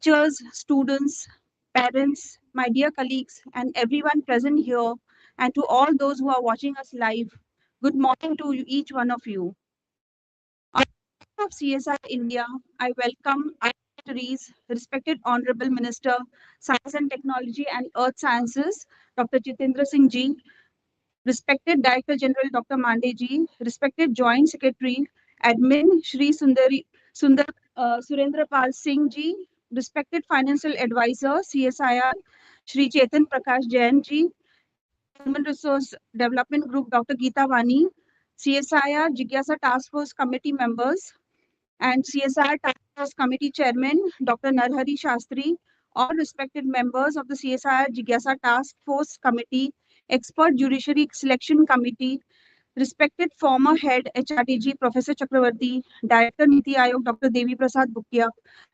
teachers, students, parents, my dear colleagues, and everyone present here, and to all those who are watching us live, good morning to each one of you. On behalf of CSR India, I welcome our dignitaries, respected Honorable Minister, Science and Technology and Earth Sciences, Dr. Jitendra Singh Ji, respected Director General Dr. Mande Ji, respected Joint Secretary, Admin Shri Surendra Pal Singh Ji, respected Financial Advisor CSIR Shri Chetan Prakash Jain Ji, Human Resource Development Group Dr. Geeta Vani, CSIR Jigyasa Task Force Committee members, and CSIR Task Force Committee Chairman Dr. Narhari Shastri, all respected members of the CSIR Jigyasa Task Force Committee, Expert Judiciary Selection Committee, respected former head HRDG Professor Chakravarti, Director Niti Ayog Dr. Devi Prasad Bhukia,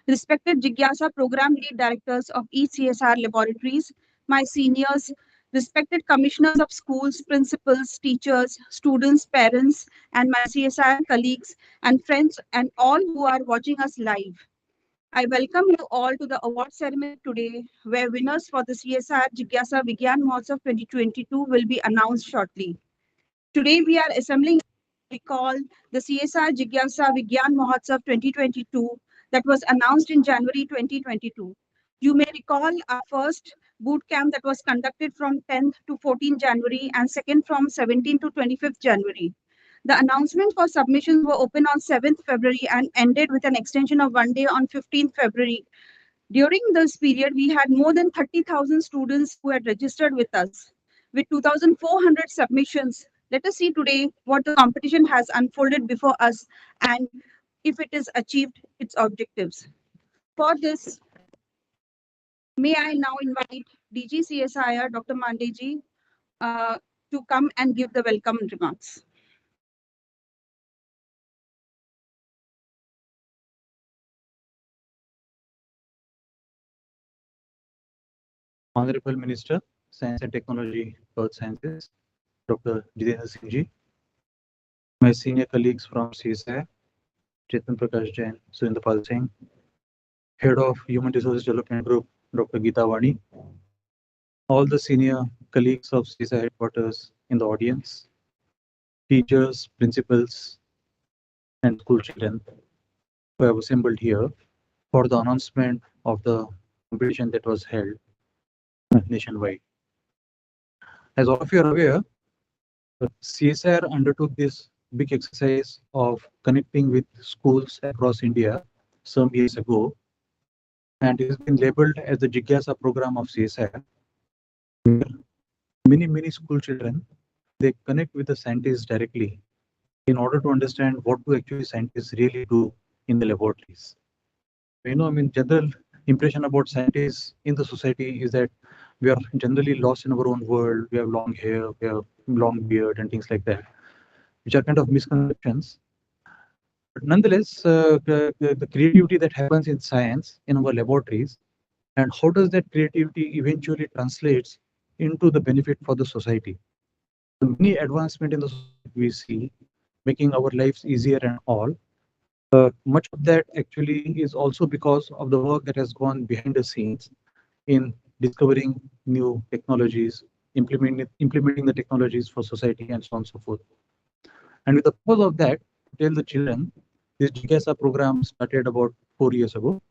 respected Jigyasa Program Lead Directors of each CSR laboratories, my seniors, respected commissioners of schools, principals, teachers, students, parents, and my CSR colleagues and friends and all who are watching us live. I welcome you all to the award ceremony today, where winners for the CSR Jigyasa Vigyan Mahotsav 2022 will be announced shortly. Today, we are assembling to recall the CSR Jigyasa Vigyan Mahotsav 2022 that was announced in January 2022. You may recall our first boot camp that was conducted from 10th to 14th January and second from 17th to 25th January. The announcement for submissions were open on 7th February and ended with an extension of 1 day on 15th February. During this period, we had more than 30,000 students who had registered with us. With 2,400 submissions, let us see today what the competition has unfolded before us and if it has achieved its objectives. For this, may I now invite DGCSIR Dr. Mandeji to come and give the welcome remarks. Honorable Minister, Science and Technology, Earth Sciences, Dr. Jigyasa Singh Ji, my senior colleagues from CSI, Chetan Prakash Jain, Surendra Pal Singh, Head of Human Resources Development Group, Dr. Geeta Vani, all the senior colleagues of CSI headquarters in the audience, teachers, principals, and school children who have assembled here for the announcement of the competition that was held nationwide. As all of you are aware, CSIR undertook this big exercise of connecting with schools across India some years ago, and it has been labeled as the Jigyasa program of CSIR, where many school children they connect with the scientists directly in order to understand what do actually scientists really do in the laboratories. General impression about scientists in the society is that we are generally lost in our own world. We have long hair, we have long beard, and things like that, which are kind of misconceptions. But nonetheless, the creativity that happens in science in our laboratories, and how does that creativity eventually translates into the benefit for the society? The many advancement in the society we see, making our lives easier and all, much of that actually is also because of the work that has gone behind the scenes in discovering new technologies, implementing the technologies for society, and so on and so forth. And with the purpose of that, to tell the children, this Jigyasa program started about 4 years ago,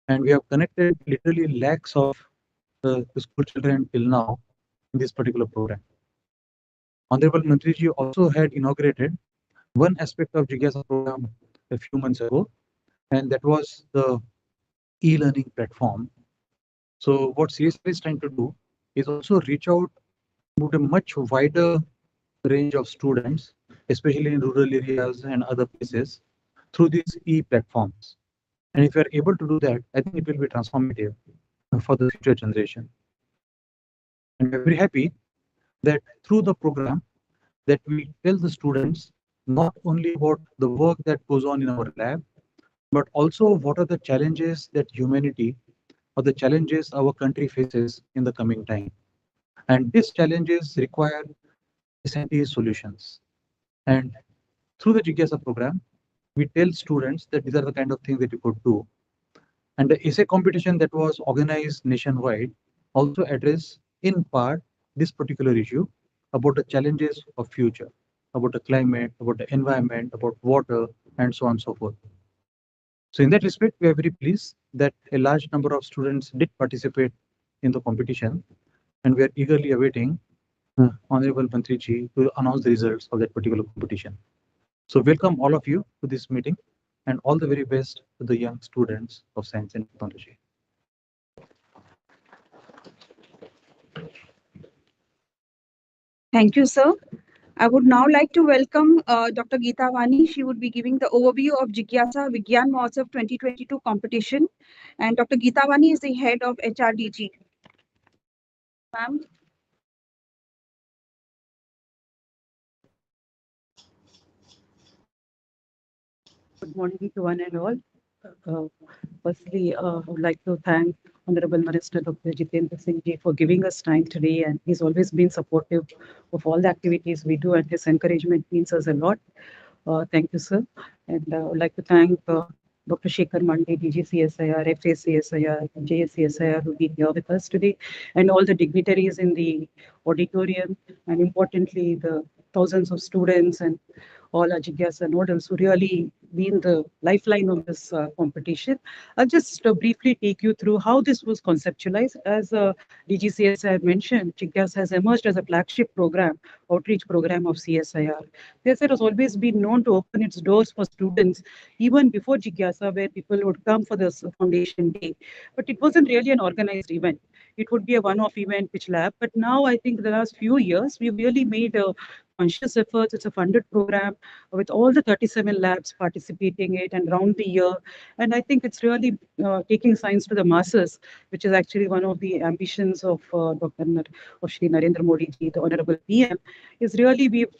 and we have connected literally lakhs of the school children till now in this particular program. Honorable Mantriji also had inaugurated one aspect of Jigyasa program a few months ago, and that was the e-learning platform. So what CSR is trying to do is also reach out to a much wider range of students, especially in rural areas and other places, through these e-platforms. And if we are able to do that, I think it will be transformative for the future generation. And we are very happy that through the program that we tell the students not only about the work that goes on in our lab, but also what are the challenges that humanity or the challenges our country faces in the coming time. And these challenges require scientific solutions. And through the Jigyasa program, we tell students that these are the kind of things that you could do. And the essay competition that was organized nationwide also addressed in part this particular issue about the challenges of future, about the climate, about the environment, about water, and so on and so forth. So in that respect, we are very pleased that a large number of students did participate in the competition, and we are eagerly awaiting Honorable Mantri Ji to announce the results of that particular competition. So welcome all of you to this meeting, and all the very best to the young students of science and technology. Thank you, sir. I would now like to welcome Dr. Geeta Vani. She would be giving the overview of Jigyasa Vigyan Mahotsav 2022 competition. And Dr. Geeta Vani is the head of HRDG. Ma'am. Good morning to one and all. Uh, Firstly, I would like to thank Honorable Minister Dr. Jitendra Singh Ji for giving us time today, and he's always been supportive of all the activities we do, and his encouragement means us a lot. Thank you, sir. And I would like to thank Dr. Shekhar Mandi, DGCSIR, FACSIR, JSCSIR, who've been here with us today, and all the dignitaries in the auditorium, and importantly, the thousands of students and all our Jigyasa nodals who really been the lifeline of this competition. I'll just briefly take you through how this was conceptualized. As DGCS had mentioned, Jigyasa has emerged as a flagship program, outreach program of CSIR. CSIR has always been known to open its doors for students, even before Jigyasa, where people would come for this foundation day. But it wasn't really an organized event. It would be a one-off event which lab. But now I think the last few years, we've really made a conscious efforts. It's a funded program with all the 37 labs participating it and round the year. And I think it's really taking science to the masses, which is actually one of the ambitions of of Shri Narendra Modi ji, the Honorable PM, is really we've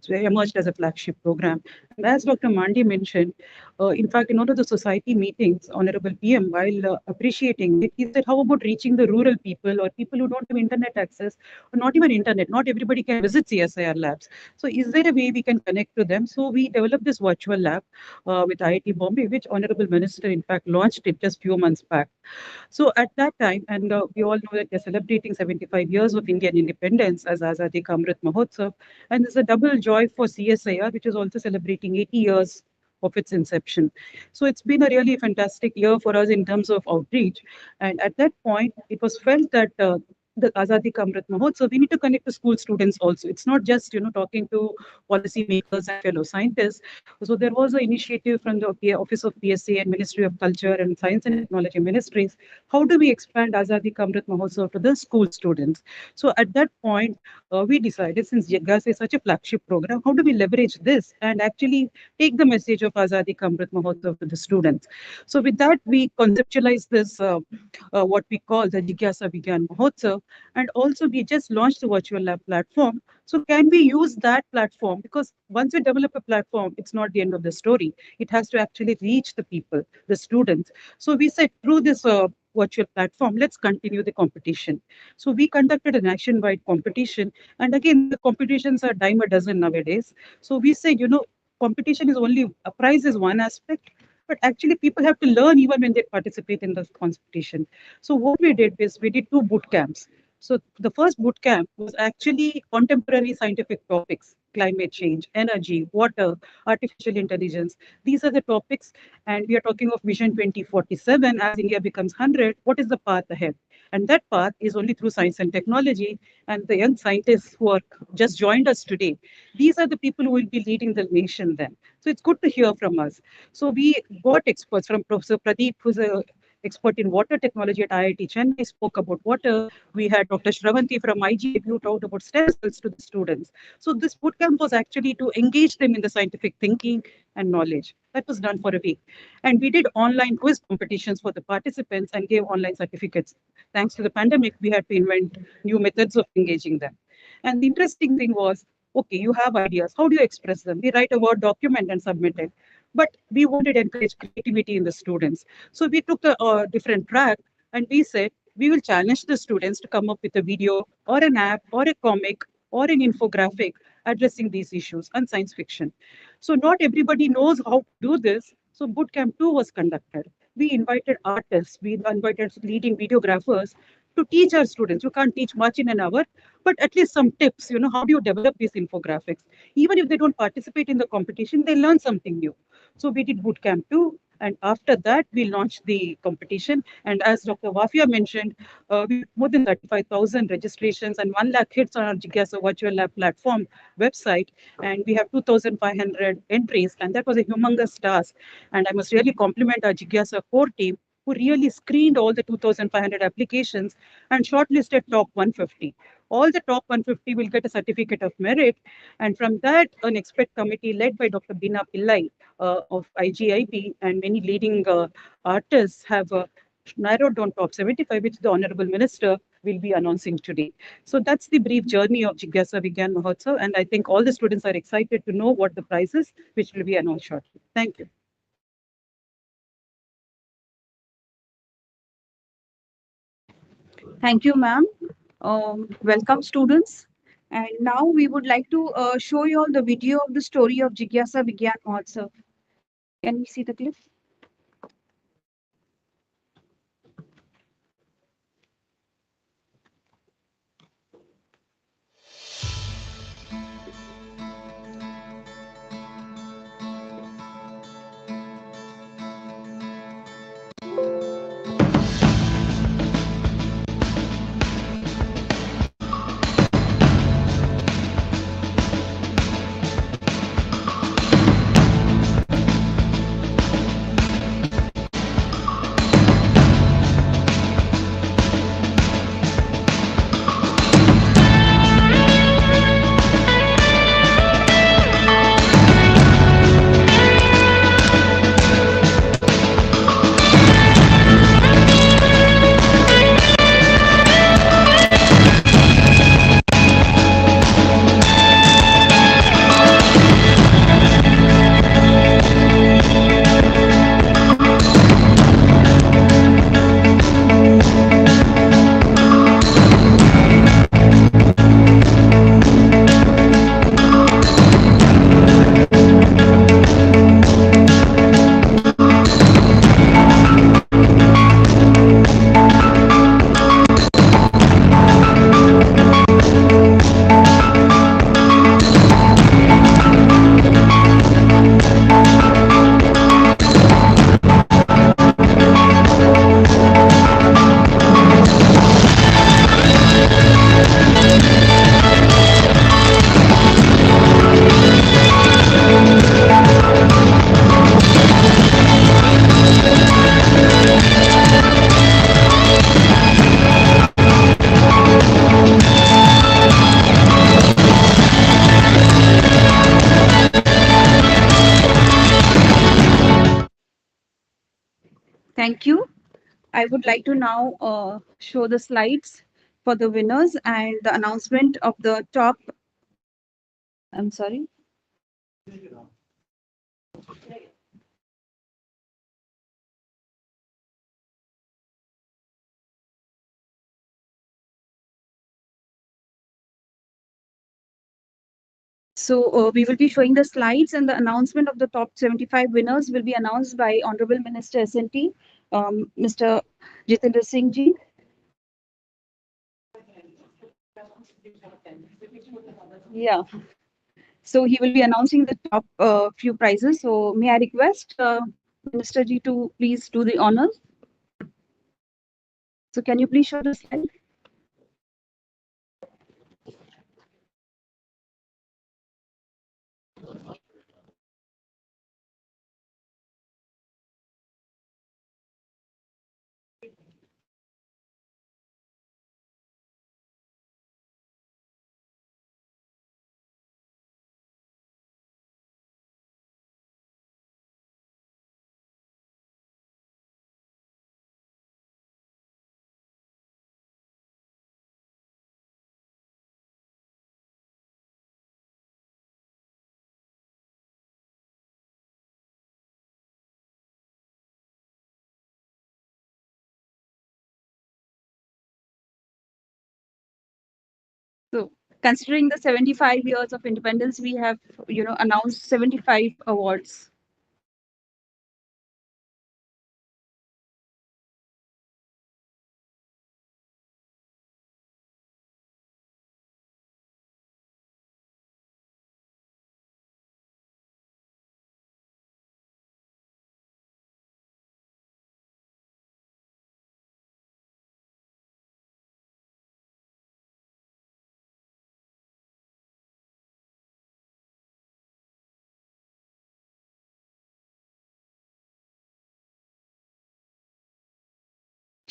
emerged as a flagship program. And as Dr. Mandi mentioned, in fact, in one of the society meetings, Honorable PM, while appreciating it, he said, how about reaching the rural people or people who don't have internet access, or not even internet? Not everybody can visit CSIR labs. So is there a way we can connect to them? So we developed this virtual lab with IIT Bombay, which Honorable Minister, in fact, launched it just few months back. So at that time, and we all know that they're celebrating 75 years of Indian independence as Azadi Ka Amrit Mahotsav, and there's a double joy for CSIR, which is also celebrating 80 years of its inception. So it's been a really fantastic year for us in terms of outreach. And at that point, it was felt that the Azadi Ka Amrit Mahotsav, we need to connect to school students also. It's not just, talking to policymakers and fellow scientists. So there was an initiative from the Office of PSA and Ministry of Culture and Science and Technology Ministries. How do we expand Azadi Ka Amrit Mahotsav to the school students? So at that point, we decided, since Jigyasa is such a flagship program, how do we leverage this and actually take the message of Azadi Ka Amrit Mahotsav to the students? So with that, we conceptualized this, what we call the Jigyasa Vigyan Mahotsav, and also we just launched the virtual lab platform. So can we use that platform? Because once we develop a platform, it's not the end of the story. It has to actually reach the people, the students. So we said through this virtual platform, let's continue the competition. So we conducted a nationwide competition. And again, the competitions are dime a dozen nowadays. So we said, competition is only, a prize is one aspect, but actually people have to learn even when they participate in the competition. So what we did is we did two boot camps. So the first boot camp was actually contemporary scientific topics: climate change, energy, water, artificial intelligence. These are the topics, and we are talking of Vision 2047 as India becomes 100. What is the path ahead? And that path is only through science and technology. And the young scientists who are just joined us today, these are the people who will be leading the nation then. So it's good to hear from us. So we got experts from Professor Pradeep, who's a expert in water technology at IIT Chennai, spoke about water. We had Dr. Shravanti from IGA who talked about stem cells to the students. So this bootcamp was actually to engage them in the scientific thinking and knowledge. That was done for a week. And we did online quiz competitions for the participants and gave online certificates. Thanks to the pandemic, we had to invent new methods of engaging them. And the interesting thing was, okay, you have ideas. How do you express them? We write a Word document and submit it. But we wanted to encourage creativity in the students. So we took a different track and we said, we will challenge the students to come up with a video or an app or a comic or an infographic addressing these issues and science fiction. So not everybody knows how to do this. So bootcamp 2 was conducted. we invited artists, we invited leading videographers to teach our students. You can't teach much in an hour, but at least some tips, how do you develop these infographics? Even if they don't participate in the competition, they learn something new. So we did boot camp too. And after that, we launched the competition. And as Dr. Wafia mentioned, we had more than 35,000 registrations and 1 lakh hits on our Jigyasa Virtual Lab platform website. And we have 2,500 entries. And that was a humongous task. And I must really compliment our Jigyasa core team who really screened all the 2,500 applications and shortlisted top 150. All the top 150 will get a certificate of merit. And from that, an expert committee led by Dr. Bina Pillai of IGIP and many leading artists have narrowed down top 75, which the Honorable Minister will be announcing today. So that's the brief journey of Jigyasa Vigyan Mahotsav. And I think all the students are excited to know what the prize is, which will be announced shortly. Thank you. Thank you, ma'am. Welcome, students. And now we would like to show you all the video of the story of Jigyasa Vigyan Mahotsav. Can we see the clip? Thank you. I would like to now show the slides for the winners and the announcement of the top. I'm sorry. So we will be showing the slides, and the announcement of the top 75 winners will be announced by Honorable Minister SNT, Mr. Jitendra Singh Ji. Yeah. So he will be announcing the top few prizes. So may I request Minister Ji to please do the honors? So can you please show the slide? So considering the 75 years of independence, we have, announced 75 awards.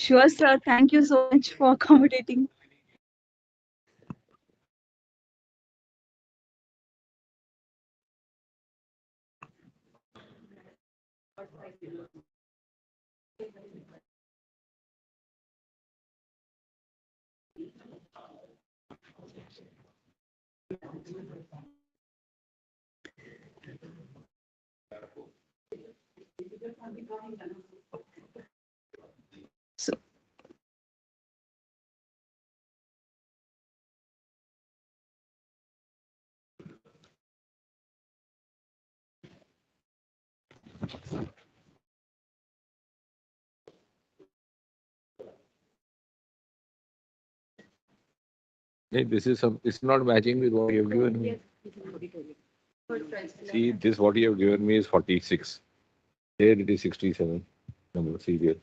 Sure, sir. Thank you so much for accommodating. So, Hey, this is not matching with what you have given me. See, this what you have given me is 46. Here it is 67. Number serial.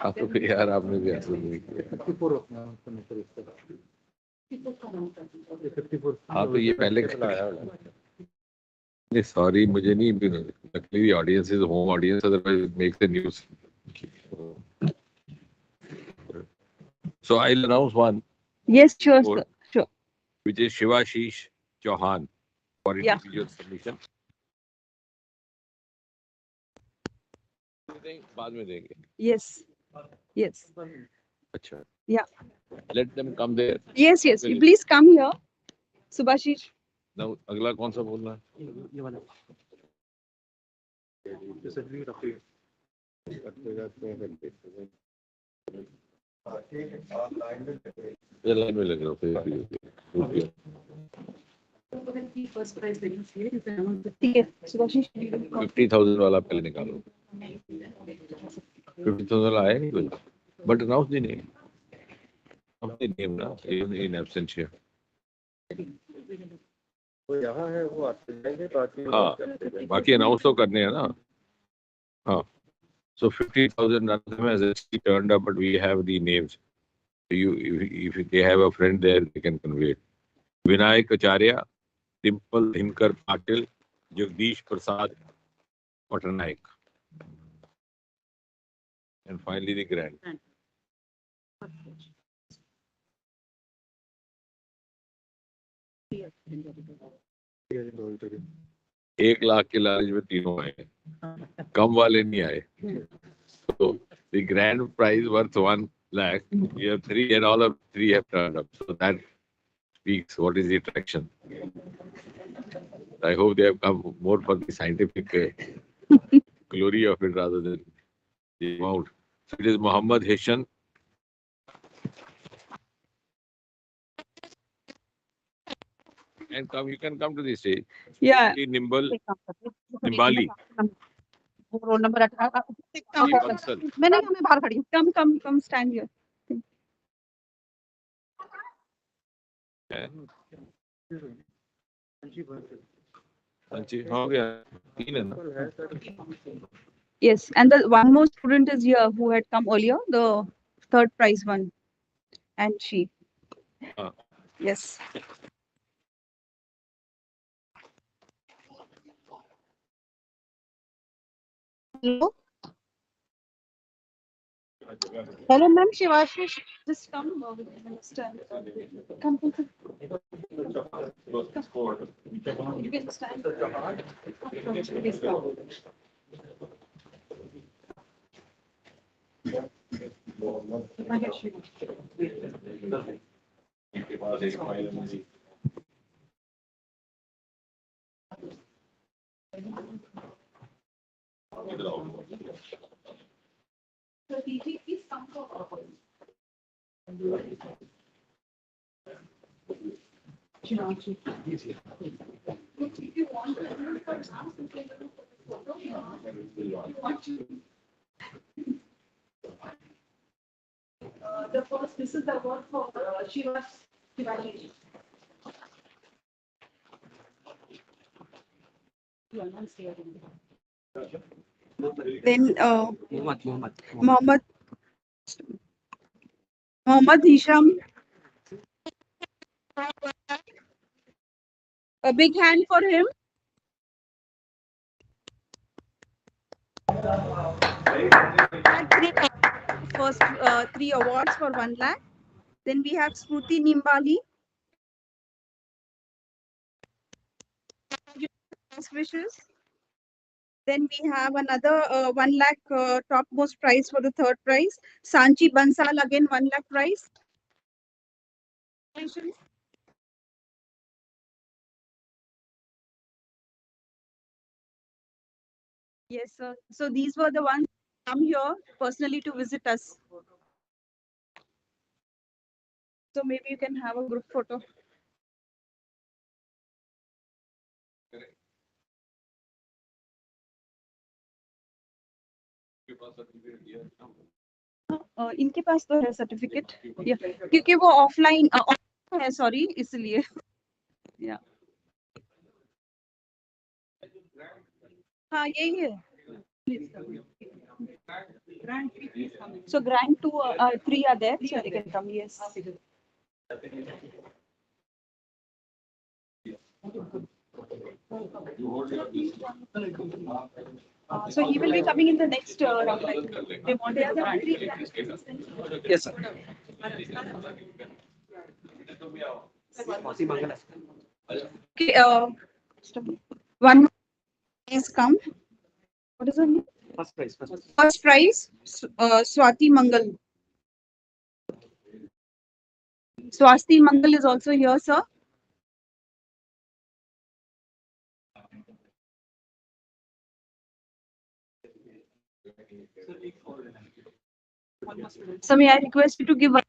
आपको भी यार आपने भी ऐसा नहीं किया. 54 अपना करने पर इसका 54 हाँ तो ये पहले कल आया होगा. नहीं सॉरी मुझे नहीं luckily the audience is home audience otherwise it makes the news. So I'll announce one yes, sure, Or- sir. Sure. which is Shivashish Chauhan for Yeah. individual submission. बाद में देंगे. Yes. Yes. अच्छा. Yeah. Let them come there. Yes, yes. Really? Please come here. Subhashish. Now अगला कौन सा बोलना है? ये वाला जैसे भी रखिए करते जाते हैं करते ये लाइन में लग रहा हूँ फिर First prize winner here is around ठीक है, सुभाषिश. 50,000 वाला पहले निकालो. 50,000 वाला आया नहीं कोई. But announce the name. Of the name ना in absentia. वो यहाँ है वो आते जाएंगे बाकी हाँ बाकी अनाउंस तो करने हैं ना. हाँ. So 50,000 none of them has actually turned up, but we have the names. So if they have a friend there, they can convey it. Vinayak Acharya, Dimple Dhinkar Patil, Jagdish Prasad Patnaik. And finally the grand. एक लाख के लालच में तीनों आए. कम वाले नहीं आए. So the grand prize worth 1 lakh. You have 3 and all of 3 have turned up. So that speaks what is the attraction. I hope they have come more for the scientific glory of it rather than the amount. So it is Muhammad Hishan. And you can come to the stage. Yeah. Nimble Nimbali. Roll number 18. ये बंसल. मैं बाहर खड़ी हूँ. Come stand here. अंची हो गया. 3 है ना. Yes, and the one more student is here who had come earlier, the third prize one, and she. Ah. Yes. Hello. Hello, ma'am. Shivashish, just come. Stand. Come. You can stand. Please come. So, please come forward. If you want the first, this is the word for Shivaji. Then Muhammad Hisham. A big hand for him. First three awards for 1 lakh. Then we have Smruti Nimbali. Best wishes. Then we have another 1 lakh topmost prize for the third prize. Sanchi Bansal, again 1 lakh prize. Yes, sir. So these were the ones who come here personally to visit us. So maybe you can have a group photo. इनके पास तो है certificate या क्योंकि वो offline है sorry इसलिए या हाँ यही है so grant 2 3 are there so they can come yes so he will be coming in the next round like they want to Yes, sir. okay one has come what is her name first prize Swati Mangal Swasti Mangal is also here sir so may I request you to give a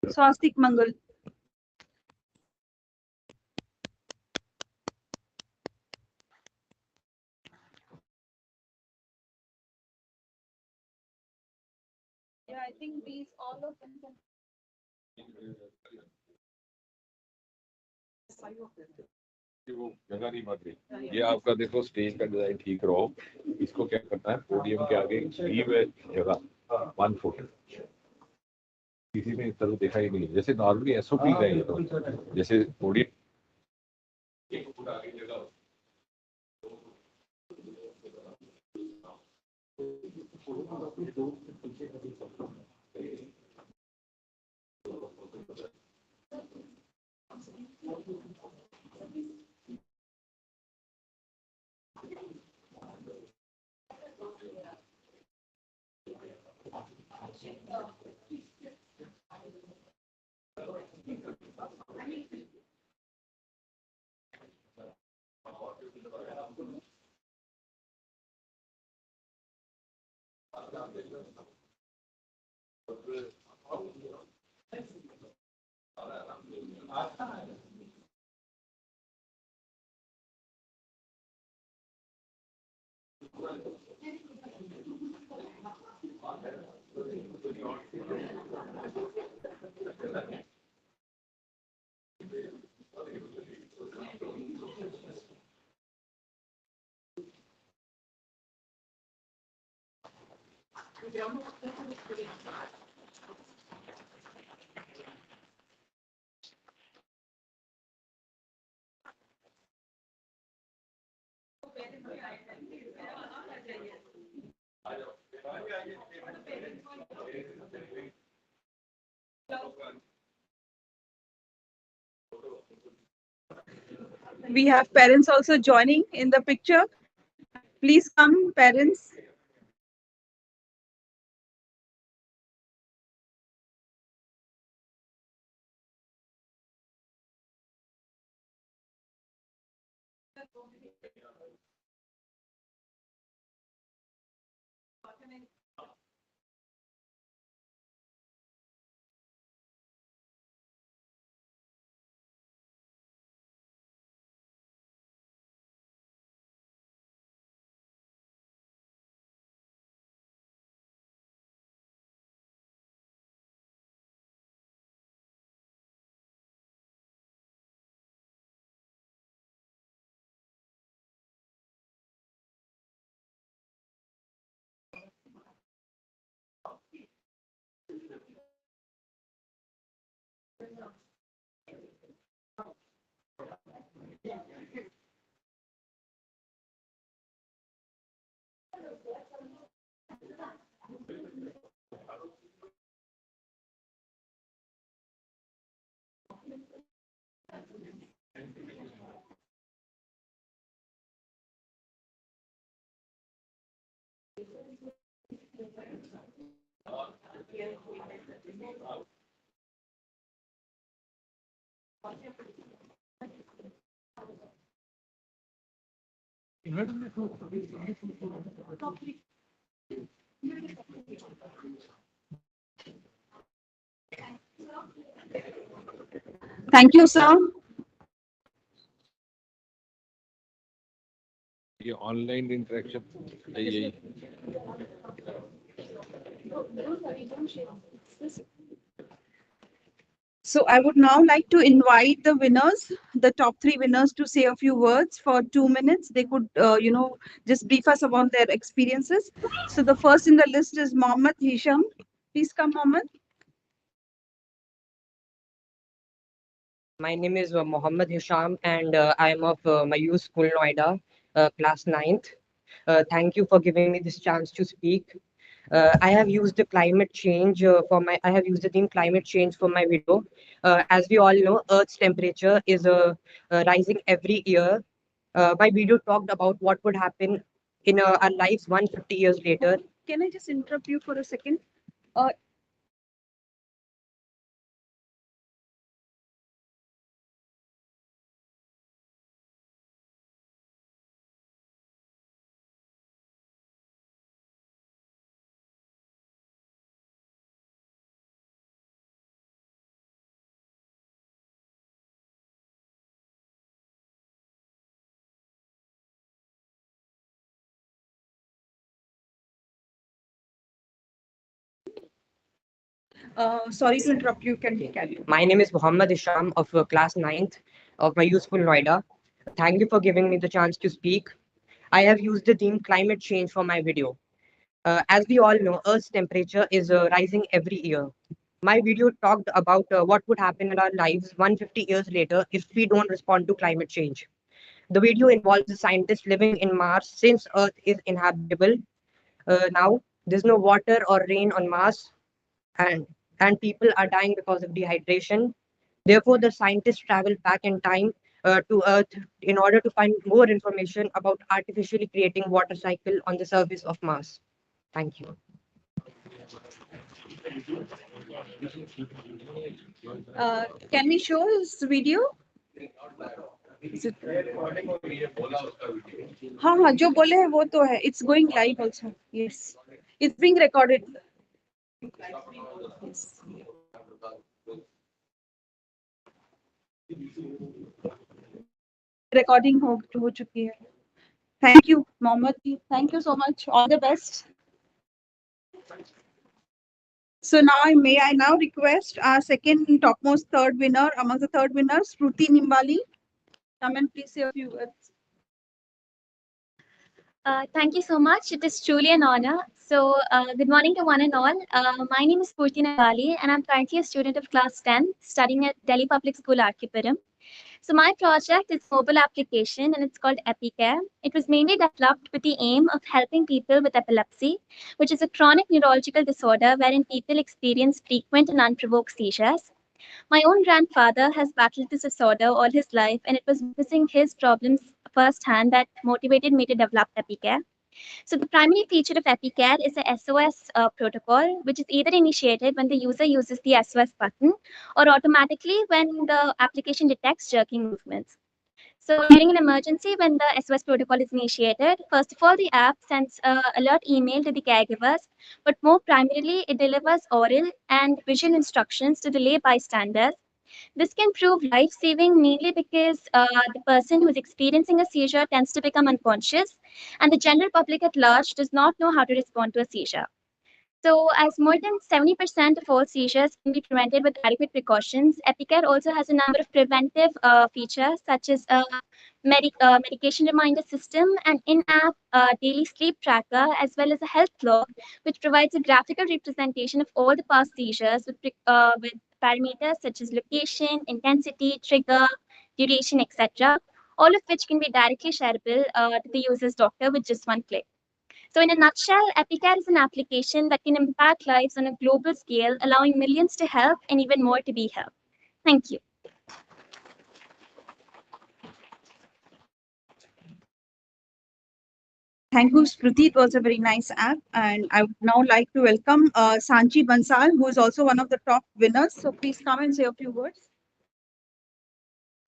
Swastik Mangal yeah I think these all of them can वो जगह नहीं बढ़ रही ये आपका देखो stage का design ठीक रहो इसको क्या करना है पोडियम के आगे लीव है जगह 1 फुट किसी ने इस तरह देखा ही नहीं जैसे नॉर्मली एसओपी है ये तो जैसे पोडियम 1 फुट आगे जगह we have parents also joining in the picture please come parents Thank you, sir. ये ऑनलाइन इंटरेक्शन यही So I would now like to invite the winners, the top 3 winners, to say a few words for 2 minutes. They could, just brief us about their experiences. So the first in the list is Mohammed Hisham. Please come, Mohammed. My name is Mohammed Hisham, and I am of Mayur School, Noida, class 9th. Thank you for giving me this chance to speak. I have used the climate change I have used the theme climate change for my video. As we all know, Earth's temperature is rising every year. My video talked about what would happen in our lives 150 years later. Can I just interrupt you for a second? Uh, Sorry to interrupt you. Can you carry on? My name is Mohammed Isham of class 9th of my useful Noida. Thank you for giving me the chance to speak. I have used the theme climate change for my video. As we all know, Earth's temperature is rising every year. My video talked about what would happen in our lives 150 years later if we don't respond to climate change. The video involves a scientist living in Mars since Earth is inhabitable. Now, there's no water or rain on Mars, and, and people are dying because of dehydration. Therefore, the scientists travel back in time to Earth in order to find more information about artificially creating water cycle on the surface of Mars. Thank you. Can we show this video? हाँ हाँ जो बोले हैं वो तो है. It's going live also. Yes, it's being recorded. Yes. Recording हो चुकी है. Thank you, Mohammed. Thank you so much. All the best. So now may I now request our second topmost third winner among the third winners, Shruti Nimbali. Come and please say a few words. Thank you so much. It is truly an honor. So, good morning to one and all. My name is Purti Navali, and I'm currently a student of class 10 studying at Delhi Public School, Arkipuram. So, my project is a mobile application and it's called EpiCare. It was mainly developed with the aim of helping people with epilepsy, which is a chronic neurological disorder wherein people experience frequent and unprovoked seizures. My own grandfather has battled this disorder all his life, and it was witnessing his problems firsthand that motivated me to develop EpiCare. So the primary feature of EpiCare is the SOS protocol, which is either initiated when the user uses the SOS button or automatically when the application detects jerking movements. So during an emergency, when the SOS protocol is initiated, first of all, the app sends an alert email to the caregivers, but more primarily, it delivers oral and visual instructions to the lay bystanders. This can prove life-saving mainly because the person who is experiencing a seizure tends to become unconscious, and the general public at large does not know how to respond to a seizure. So, as more than 70% of all seizures can be prevented with adequate precautions, EpiCare also has a number of preventive features such as a medication reminder system, an in-app daily sleep tracker, as well as a health log, which provides a graphical representation of all the past seizures with parameters such as location, intensity, trigger, duration, etc., all of which can be directly shareable to the user's doctor with just one click. So in a nutshell, Epicare is an application that can impact lives on a global scale, allowing millions to help and even more to be helped. Thank you. Thank you, Smriti. It was a very nice app. And I would now like to welcome Sanchi Bansal, who is also one of the top winners. So please come and say a few words.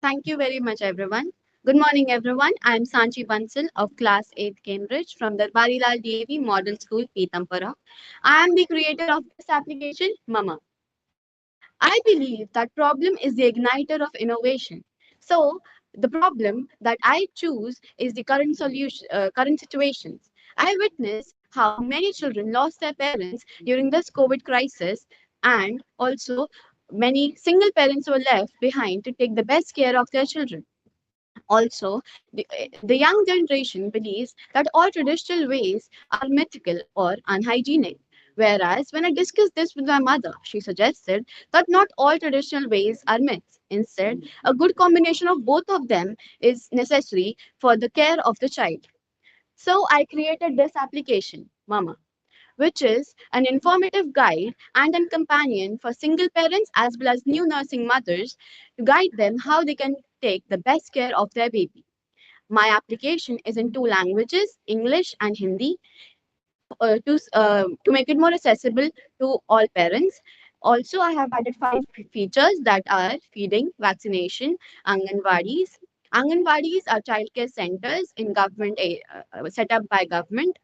Thank you very much, everyone. Good morning, everyone. I am Sanchi Bansal of Class 8 Cambridge from the Barilal DAV Model School, Pitampura. I am the creator of this application, Mama. I believe that problem is the igniter of innovation. So the problem that I choose is the current solution, current situations. I witness how many children lost their parents during this COVID crisis, and also many single parents were left behind to take the best care of their children. Also, the young generation believes that all traditional ways are mythical or unhygienic. Whereas, when I discussed this with my mother, she suggested that not all traditional ways are myths. Instead, a good combination of both of them is necessary for the care of the child. So, I created this application, Mama, which is an informative guide and a companion for single parents as well as new nursing mothers to guide them how they can take the best care of their baby. My application is in two languages, English and Hindi, to make it more accessible to all parents. Also, I have added five features that are feeding, vaccination, Anganwadis. Anganwadis are childcare centers in government set up by government.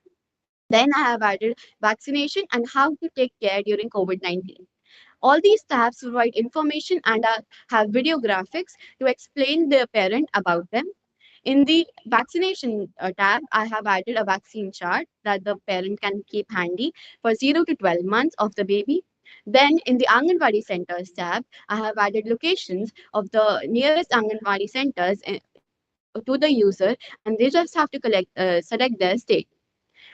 Then I have added vaccination and how to take care during COVID-19. All these tabs provide information and have video graphics to explain the parent about them. In the vaccination tab, I have added a vaccine chart that the parent can keep handy for 0 to 12 months of the baby. Then in the Anganwadi Centers tab, I have added locations of the nearest Anganwadi centers to the user, and they just have to select their state.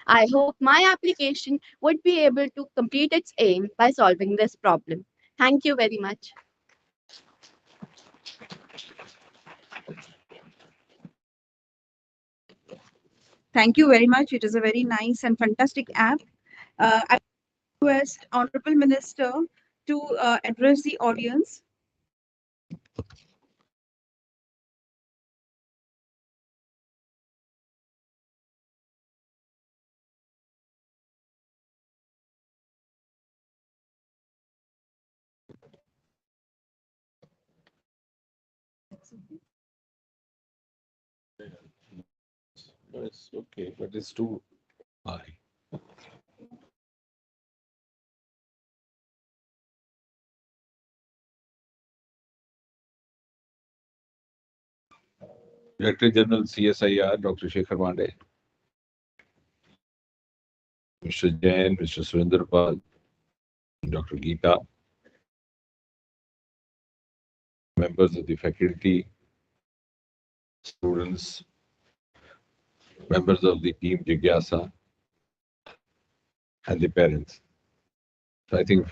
I hope my application would be able to complete its aim by solving this problem. Thank you very much. Thank you very much. It is a very nice and fantastic app. I request Honorable Minister to address the audience. It's okay, but it's too high. Director General CSIR, Dr. Shekhar Mande, Mr. Jain, Mr. Surinder Pal, Dr. Geeta, members of the faculty, students, members of the team Jigyasa, and the parents. So I think,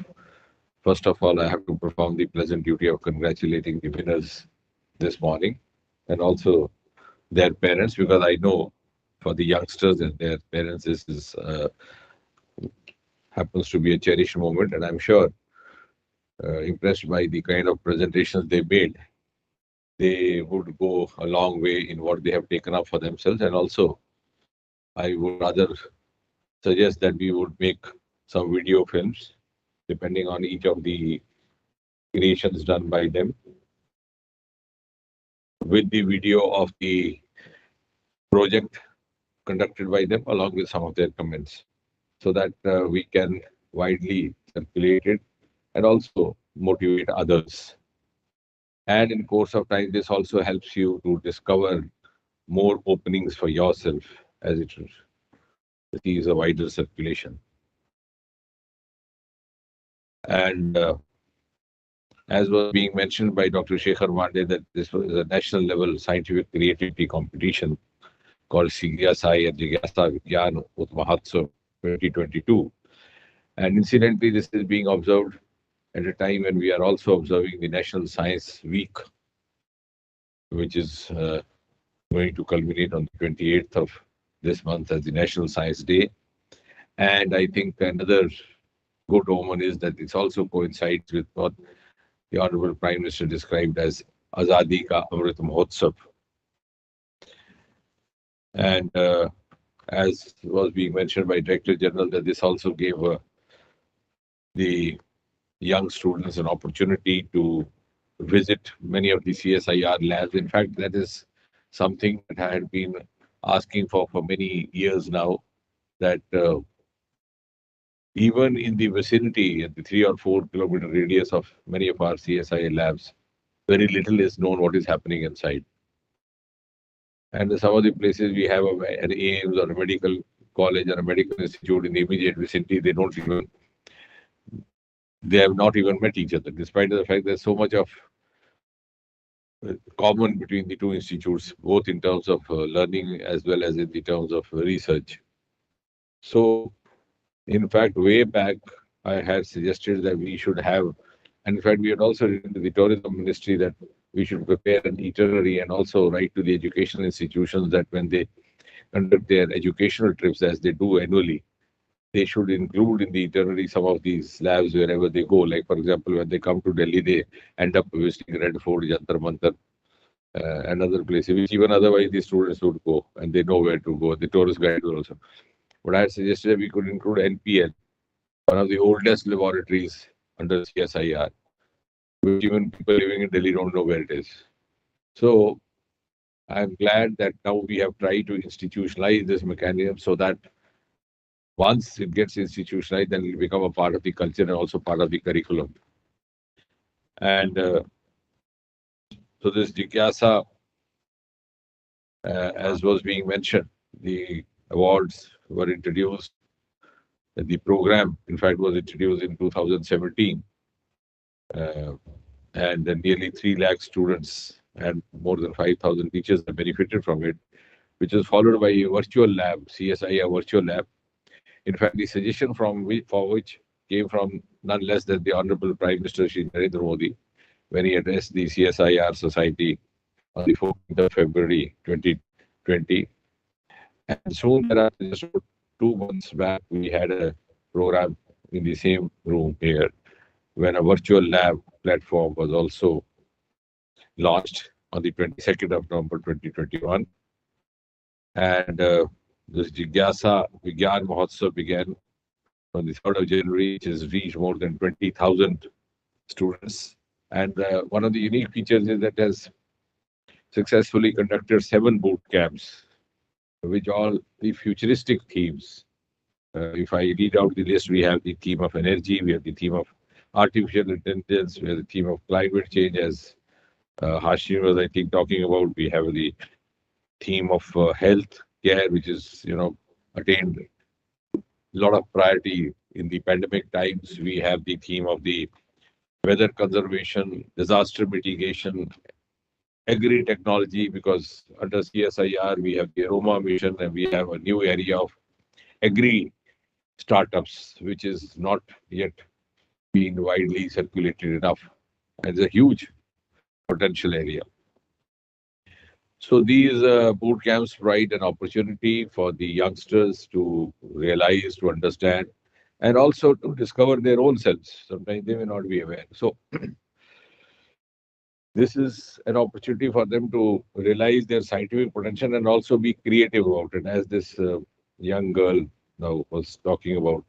first of all, I have to perform the pleasant duty of congratulating the winners this morning and also their parents, because I know for the youngsters and their parents, this is happens to be a cherished moment, and I'm sure impressed by the kind of presentations they made, they would go a long way in what they have taken up for themselves. And also, I would rather suggest that we would make some video films depending on each of the creations done by them, with the video of the project conducted by them along with some of their comments, so that we can widely circulate it and also motivate others. And in course of time, this also helps you to discover more openings for yourself as it receives a wider circulation. And as was being mentioned by Dr. Shekhar Mande, that this was a national level scientific creativity competition called Jigyasa Vigyan Mahotsav 2022. And incidentally, this is being observed at a time when we are also observing the National Science Week, which is going to culminate on the 28th of this month as the National Science Day. And I think another good omen is that it also coincides with what the Honorable Prime Minister described as Azadi Ka Amrit Mahotsav. And as was being mentioned by Director General, that this also gave the young students an opportunity to visit many of the CSIR labs. In fact, that is something that I had been asking for many years now, that even in the vicinity, at the 3 or 4 kilometer radius of many of our CSIR labs, very little is known what is happening inside. And some of the places we have an AIMS or a medical college or a medical institute in the immediate vicinity, they have not even met each other, despite the fact there's so much of common between the two institutes, both in terms of learning as well as in the terms of research. So, in fact, way back, I had suggested that we should have, and in fact, we had also written to the tourism ministry that we should prepare an itinerary and also write to the educational institutions that when they conduct their educational trips, as they do annually, they should include in the itinerary some of these labs wherever they go. Like, for example, when they come to Delhi, they end up visiting Red Fort, Jantar Mantar, and other places, which even otherwise the students would go and they know where to go. The tourist guide will also. But I had suggested that we could include NPL, one of the oldest laboratories under CSIR, which even people living in Delhi don't know where it is. So I'm glad that now we have tried to institutionalize this mechanism so that once it gets institutionalized, then it will become a part of the culture and also part of the curriculum. And so this Jigyasa, as was being mentioned, the awards were introduced. The program, in fact, was introduced in 2017. And nearly 3 lakh students and more than 5,000 teachers have benefited from it, which was followed by a virtual lab, CSIR virtual lab. In fact, the suggestion for which came from none less than the Honorable Prime Minister Shri Narendra Modi when he addressed the CSIR Society on the 14th of February 2020. And soon thereafter, just 2 months back, we had a program in the same room here when a virtual lab platform was also launched on the 22nd of November 2021. And this Jigyasa Vigyan Mahotsav began on the 3rd of January, which has reached more than 20,000 students. And one of the unique features is that it has successfully conducted 7 boot camps, which all the futuristic themes. If I read out the list, we have the theme of energy, we have the theme of artificial intelligence, we have the theme of climate change, as Hashim was, I think, talking about. We have the theme of health care, which is, attained a lot of priority in the pandemic times. We have the theme of the weather conservation, disaster mitigation, agri-technology, because under CSIR, we have the Aroma mission and we have a new area of agri startups, which is not yet been widely circulated enough. And it's a huge potential area. So these boot camps provide an opportunity for the youngsters to realize, to understand, and also to discover their own selves. Sometimes they may not be aware. So this is an opportunity for them to realize their scientific potential and also be creative about it. As this young girl now was talking about,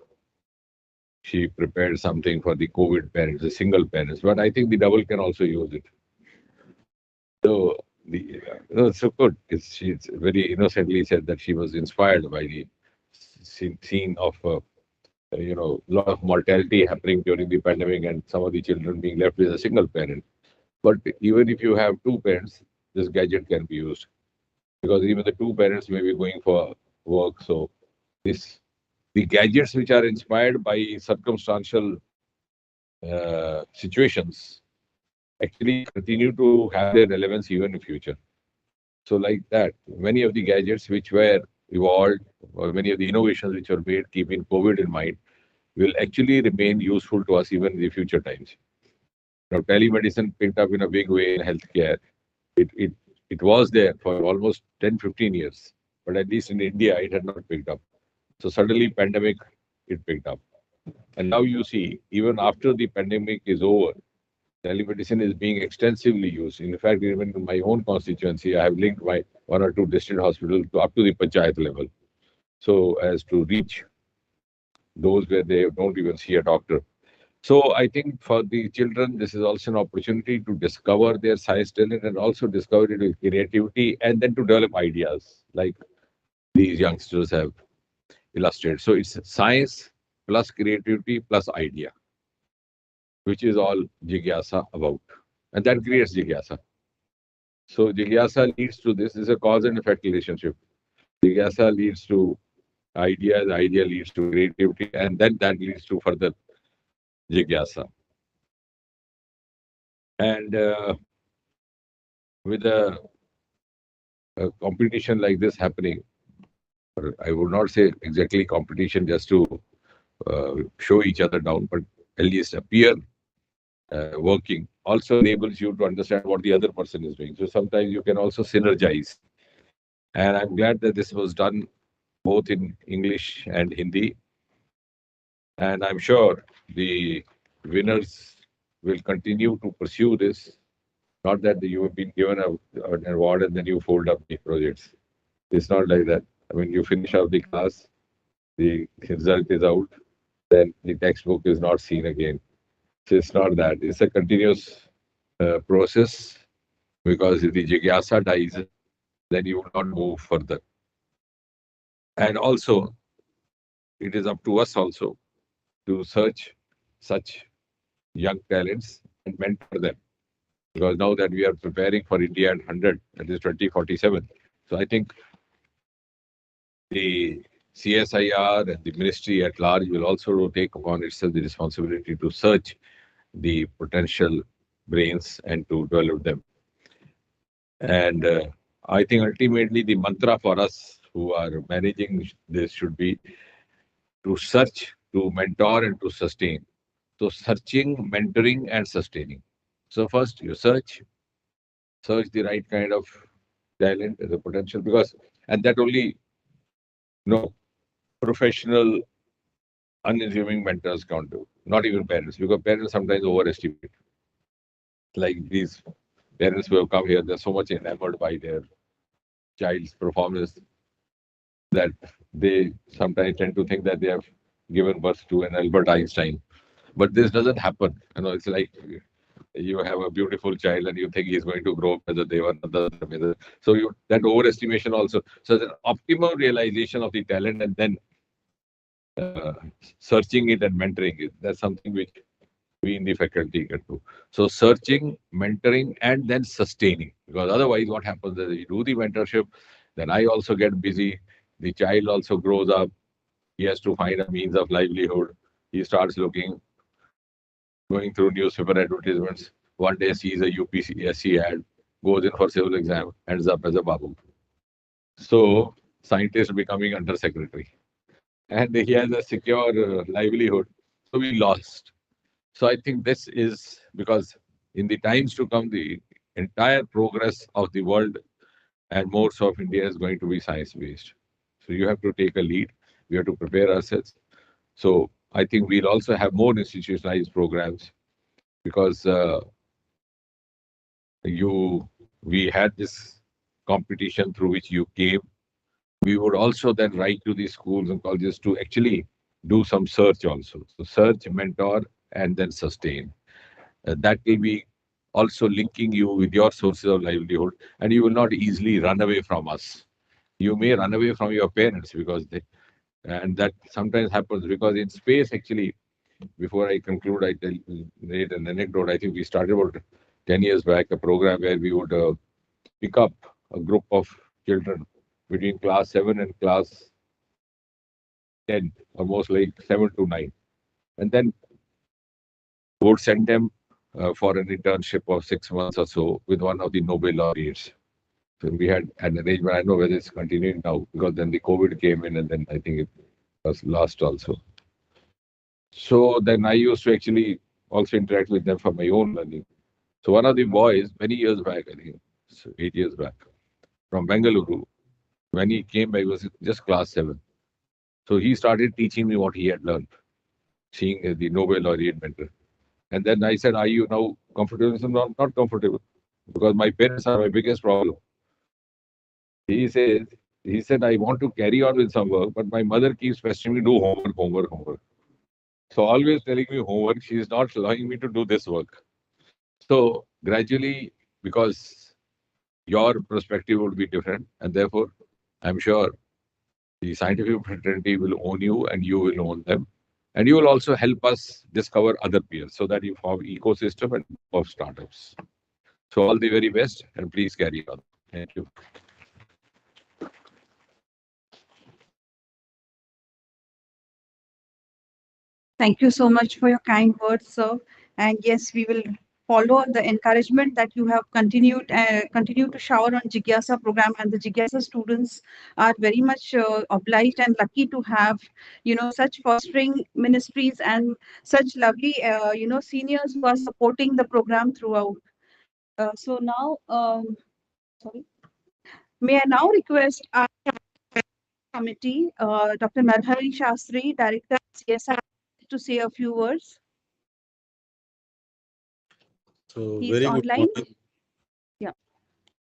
she prepared something for the COVID parents, the single parents, but I think the double can also use it. So it's so good. She's very innocently said that she was inspired by the scene of lot of mortality happening during the pandemic and some of the children being left with a single parent. But even if you have 2 parents, this gadget can be used because even the 2 parents may be going for work. So the gadgets which are inspired by circumstantial situations actually continue to have their relevance even in future. So like that, many of the gadgets which were evolved or many of the innovations which were made keeping COVID in mind will actually remain useful to us even in the future times. Now, telemedicine picked up in a big way in healthcare. It was there for almost 10, 15 years, but at least in India, it had not picked up. So suddenly pandemic it picked up. And now you see, even after the pandemic is over, telemedicine is being extensively used. In fact, even in my own constituency, I have linked my one or two district hospitals to up to the panchayat level, so as to reach those where they don't even see a doctor. So I think for the children, this is also an opportunity to discover their science talent and also discover it with creativity and then to develop ideas like these youngsters have illustrated. So it's science plus creativity plus idea, which is all Jigyasa about. And that creates Jigyasa. So Jigyasa leads to this. This is a cause and effect relationship. Jigyasa leads to idea, the idea leads to creativity, and then that leads to further Jigyasa. And with a competition like this happening, or I would not say exactly competition just to show each other down, but at least appear working also enables you to understand what the other person is doing. So sometimes you can also synergize. And I'm glad that this was done both in English and Hindi. And I'm sure the winners will continue to pursue this. Not that you have been given an award and then you fold up the projects. It's not like that. I mean, you finish out the class, the result is out, then the textbook is not seen again. So it's not that. It's a continuous process because if the jigyasa dies, then you will not move further. And also, it is up to us also to search such young talents and mentor them. Because now that we are preparing for India at 100, that is 2047. So I think the CSIR and the ministry at large will also take upon itself the responsibility to search the potential brains and to develop them. And I think ultimately the mantra for us who are managing this should be to search, to mentor, and to sustain. So searching, mentoring, and sustaining. So first you search the right kind of talent, the potential, because and that only professional, unassuming mentors can't do. Not even parents, because parents sometimes overestimate. Like these parents who have come here, they're so much enamored by their child's performance that they sometimes tend to think that they have given birth to an Albert Einstein. But this doesn't happen. It's like you have a beautiful child and you think he's going to grow up as a Devananda. So that overestimation also. So the optimum realization of the talent and then searching it and mentoring it. That's something which we in the faculty can do. So searching, mentoring, and then sustaining. Because otherwise, what happens is you do the mentorship, then I also get busy. The child also grows up. He has to find a means of livelihood. He starts looking, going through newspaper advertisements. One day sees a UPSC ad, goes in for civil exam, ends up as a babu. So scientist becoming undersecretary. And he has a secure livelihood. So we lost. So I think this is because in the times to come, the entire progress of the world and more so of India is going to be science-based. So you have to take a lead. We have to prepare ourselves. So I think we'll also have more institutionalized programs because we had this competition through which you came. We would also then write to the schools and colleges to actually do some search also. So search, mentor, and then sustain. That will be also linking you with your sources of livelihood, and you will not easily run away from us. You may run away from your parents because and that sometimes happens because in space, actually, before I conclude, I tell an anecdote. I think we started about 10 years back a program where we would pick up a group of children between class 7 and class 10, almost like 7 to 9. And then would send them for an internship of 6 months or so with one of the Nobel laureates. So we had an arrangement. I don't know whether it's continuing now because then the COVID came in and then I think it was lost also. So then I used to actually also interact with them for my own learning. So one of the boys, many years back, I think, 8 years back, from Bengaluru, when he came back, he was just class 7. So he started teaching me what he had learned, seeing the Nobel laureate mentor. And then I said, "Are you now comfortable?" He said, "No, I'm not comfortable because my parents are my biggest problem." He says, he said, "I want to carry on with some work, but my mother keeps pestering me, do homework, homework, homework. So always telling me homework, she is not allowing me to do this work." So gradually, because your perspective would be different, and therefore, I'm sure the scientific fraternity will own you and you will own them. And you will also help us discover other peers so that you form ecosystem and of startups. So all the very best and please carry on. Thank you. Thank you so much for your kind words, sir. And yes, we will follow the encouragement that you have continue to shower on Jigyasa program, and the Jigyasa students are very much obliged and lucky to have, such fostering ministries and such lovely, seniors who are supporting the program throughout. So now, sorry, may I now request our committee, Dr. Narhari Shastri, Director CSI, to say a few words. So He's very good online. morning. Yeah.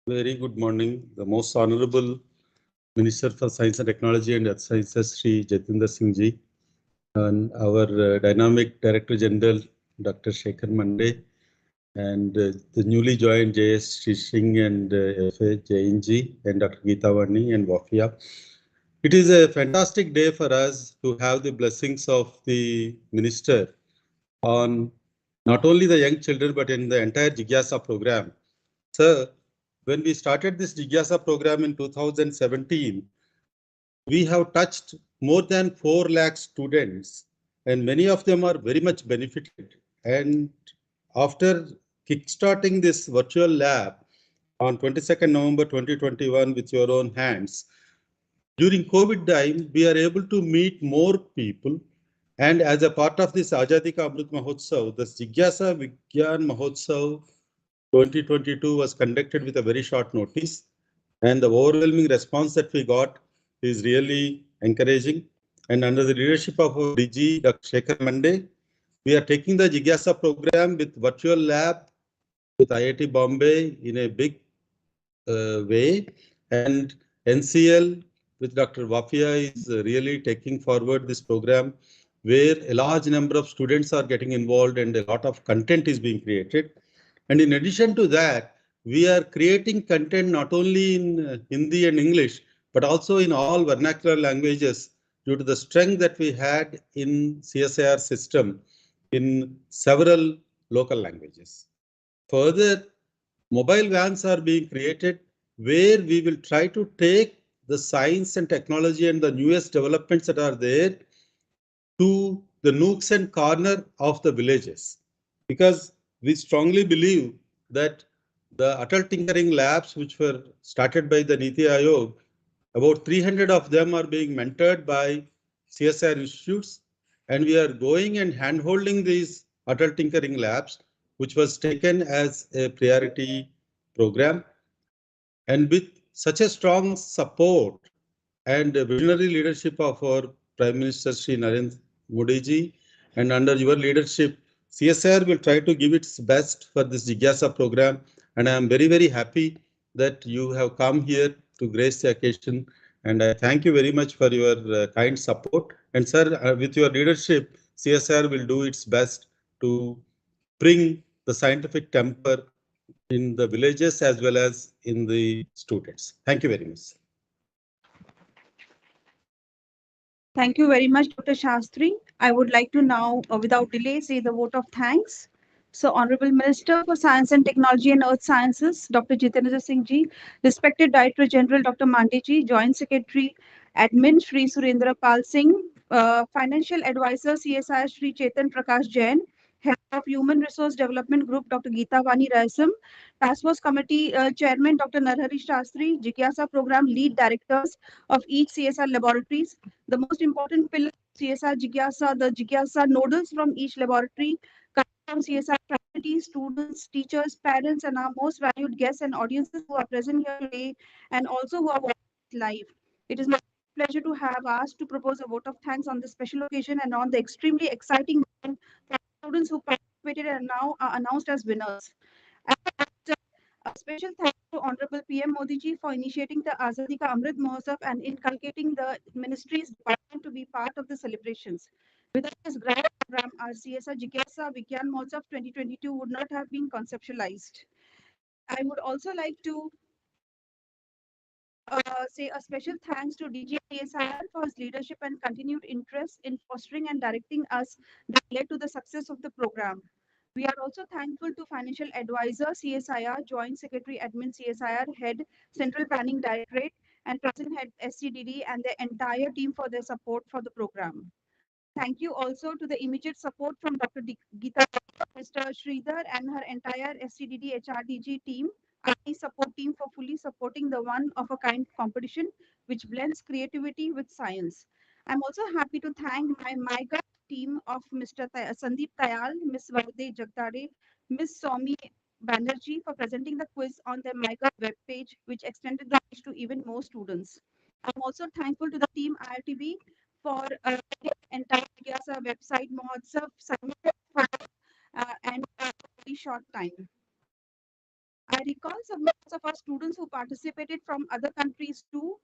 Very good morning. The most honorable Minister for Science and Technology and Earth Sciences, Sri Jatinder Singh Ji, and our dynamic Director General, Dr. Shekhar Mande, and the newly joined JS Sri Singh and FA Jain Ji, and Dr. Geeta Vani and Wafia. It is a fantastic day for us to have the blessings of the Minister on not only the young children, but in the entire Jigyasa program. Sir, when we started this Jigyasa program in 2017, we have touched more than 4 lakh students, and many of them are very much benefited. And after kickstarting this virtual lab on 22nd November 2021 with your own hands, during COVID time, we are able to meet more people. And as a part of this Azadi Ka Amrit Mahotsav, the Jigyasa Vigyan Mahotsav 2022 was conducted with a very short notice, and the overwhelming response that we got is really encouraging. And under the leadership of our DG, Dr. Shekhar Mande, we are taking the Jigyasa program with virtual lab with IIT Bombay in a big way, and NCL with Dr. Wafia is really taking forward this program where a large number of students are getting involved and a lot of content is being created. And in addition to that, we are creating content not only in Hindi and English, but also in all vernacular languages due to the strength that we had in CSIR system in several local languages. Further, mobile vans are being created where we will try to take the science and technology and the newest developments that are there to the nooks and corner of the villages, because we strongly believe that the Atal Tinkering Labs, which were started by the Niti Aayog, about 300 of them are being mentored by CSIR institutes, and we are going and handholding these Atal Tinkering Labs, which was taken as a priority program. And with such a strong support and visionary leadership of our Prime Minister Sri Narendra Modi ji, and under your leadership, CSIR will try to give its best for this Jigyasa program. And I am very, very happy that you have come here to grace the occasion. And I thank you very much for your kind support. And sir, with your leadership, CSIR will do its best to bring the scientific temper in the villages as well as in the students. Thank you very much. Thank you very much, Dr. Shastri. I would like to now, without delay, say the vote of thanks. So, Honorable Minister for Science and Technology and Earth Sciences, Dr. Jitendra Singh Ji, respected Director General Dr. Mande Ji, Joint Secretary, Admin Shri Surendra Pal Singh, Financial Advisor CSI Shri Chetan Prakash Jain, Head of Human Resource Development Group Dr. Geeta Vani Raisam, Task Force Committee Chairman Dr. Narhari Shastri, Jigyasa Program Lead Directors of each CSR laboratories, the most important pillar of CSR Jigyasa, the Jigyasa nodals from each laboratory, from CSR faculty, students, teachers, parents, and our most valued guests and audiences who are present here today and also who are watching live. It is my pleasure to have asked to propose a vote of thanks on this special occasion and on the extremely exciting moment for students who participated and now are announced as winners. A special thanks to Honorable PM Modi ji for initiating the Azadi Ka Amrit Mahotsav and inculcating the ministry's department to be part of the celebrations. Without this grand program, our CSR Jigyasa Vigyan Mahotsav 2022 would not have been conceptualized. I would also like to say a special thanks to DJ CSIR for his leadership and continued interest in fostering and directing us that led to the success of the program. We are also thankful to Financial Advisor CSIR, Joint Secretary Admin CSIR, Head Central Planning Directorate, and Present Head SCDD and the entire team for their support for the program. Thank you also to the immediate support from Dr. Geeta, Mr. Sridhar, and her entire SCDD HRDG team, IT support team for fully supporting the one of a kind competition which blends creativity with science. I'm also happy to thank my MIGA team of Mr. Sandeep Tayal, Ms. Varde Jagdade, Ms. Somi Banerjee for presenting the quiz on their MIGA webpage, which extended the reach to even more students. I'm also thankful to the team IRTB for entire Jigyasa website Mahotsav and a very short time. I recall some of our students who participated from other countries too.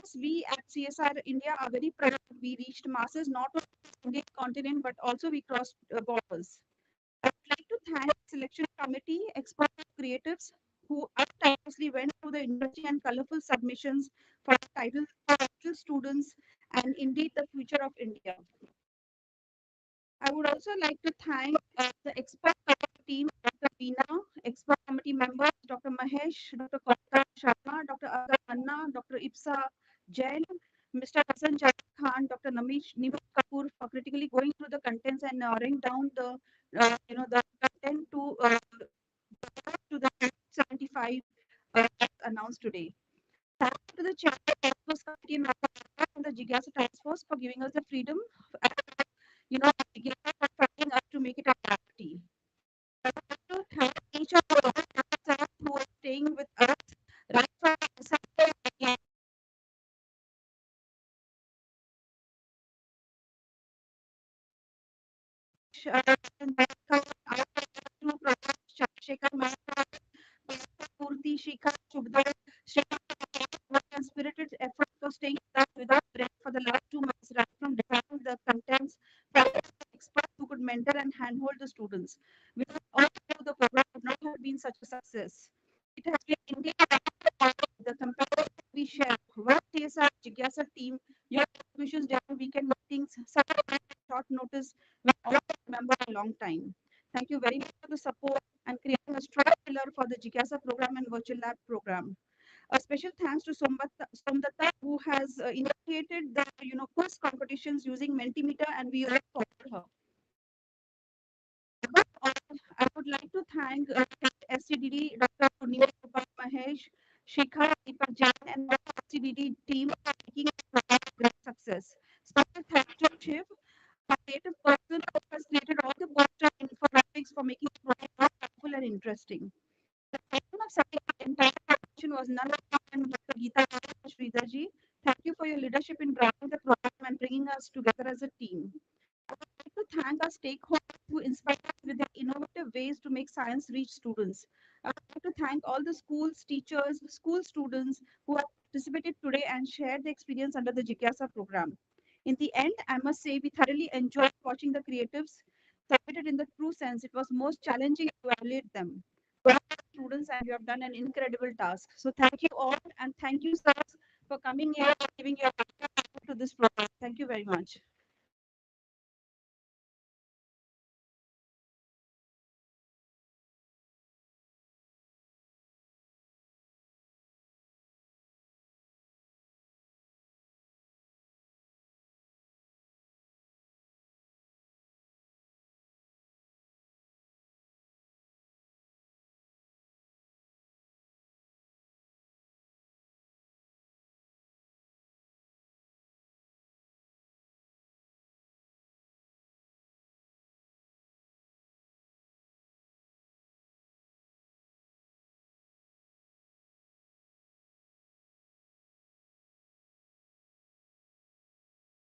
As we at CSR India are very proud we reached masses not only in the Indian continent but also we crossed borders. I would like to thank the selection committee, expert creatives who tirelessly went through the interesting and colorful submissions for the title students and indeed the future of India. I would also like to thank the expert committee team, Dr. Veena, expert committee members, Dr. Mahesh, Dr. Kota Sharma, Dr. Agar Manna, Dr. Ipsa Jain, Mr. Hassan Jad Khan, Dr. Nimish Kapoor for critically going through the contents and narrowing down the the content to the 75 as announced today. Thank you to the Chair of the Task Force Committee and the Jigyasa Task Force for giving us the freedom, Jigyasa for finding us to make it a reality. I would like to thank each of the staff who are staying with us right from Saturday again. Chandrasekhar Mehta, Purti, Shikha, Shubdar, and spirited effort for staying without break for the last 2 months, right from designing the contents, from experts who could mentor and handhold the students. Without all of you, the program would not have been such a success. It has been indeed the comparison we share. Well, CSR Jigyasa team, your contributions during weekend meetings, such a short notice, we all remember a long time. Thank you very much for the support and creating a strong pillar for the Jigyasa program and virtual lab program. A special thanks to Somdatta who has initiated the quiz competitions using Mentimeter and we all followed her. Above all, I would like to thank SCDD, Dr. Purnima Mahesh, Shikha, Deepak Jain, and the SCDD team for making it a great success. Special thanks to Shiv, a creative person who has created all the poster infographics for making it more helpful and interesting. The time of setting up the entire production was none other than Dr. Geeta Sridharji. Thank you for your leadership in driving the program and bringing us together as a team. I would like to thank our stakeholders who inspire us with their innovative ways to make science reach students. I would like to thank all the schools, teachers, school students who have participated today and shared their experience under the Jigyasa program. In the end, I must say we thoroughly enjoyed watching the creatives submitted in the true sense. It was most challenging to evaluate them. Well, students, and you have done an incredible task. So thank you all, and thank you, sirs, for coming here and giving your to this program. Thank you very much.